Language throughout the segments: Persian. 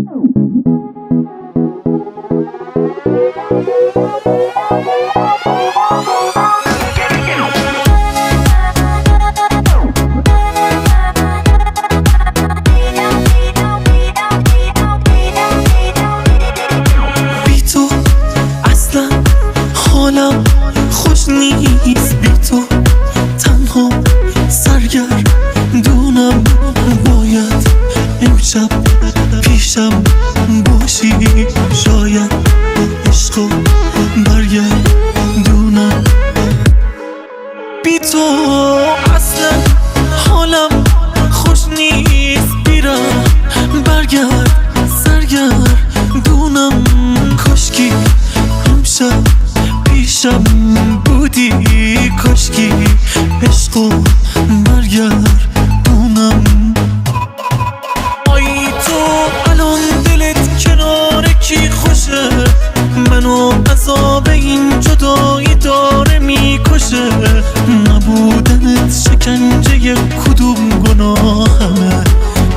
بی تو اصلا حالم خوش نیست، بی تو تنها سرگردونم. باید امشب پیشم باشی، شاید با عشق و برگردونم. بی تو اصلا حالم خوش نیست، بیرم برگرد سرگردونم. کاشکی امشب پیشم بودی، کاشکی عشق و برگردونم. آی تو الان دلت کنار کی خوشه؟ منو عذاب این جدایی داره میکشه. نبودنت شکنجه کدوم گناهمه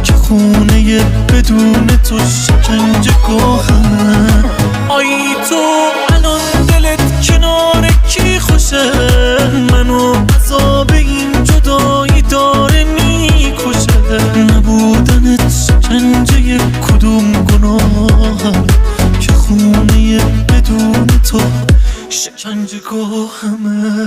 که خونه بدون تو شکنجه گاهمه. آی تو الان دلت کنار کی خوشه؟ منو عذاب این جدایی داره میکشه. نبودنت شکنجه کدوم گناهم که خونه بدون تو شکنجه گاهمه.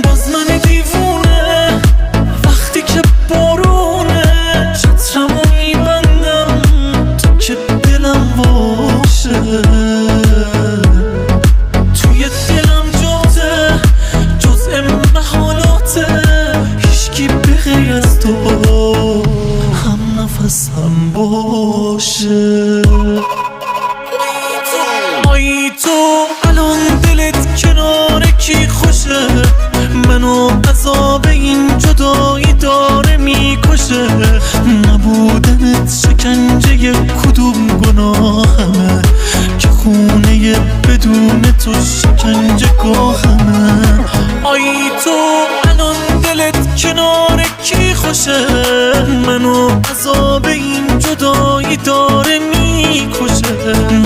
باز من دیوونه وقتی که بارونه، چترمو میبندم تا که دلم باشه. توی دلم جاته جزء محالاته، هیچکی به غیر از تو هم نفسم باشه. آی تو الان دلت کنار کی خوشه؟ منو عذاب این جدایی داره میکشه. نبودنت شکنجه کدوم گناهمه که خونه بدون تو شکنجه گاهمه. آی تو الان دلت کنار کی خوشه؟ منو عذاب این جدایی داره میکشه.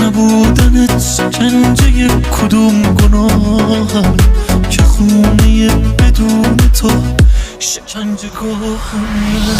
نبودنت شکنجه کدوم گناهم که خونه بدون تو شکنجه گاهمه.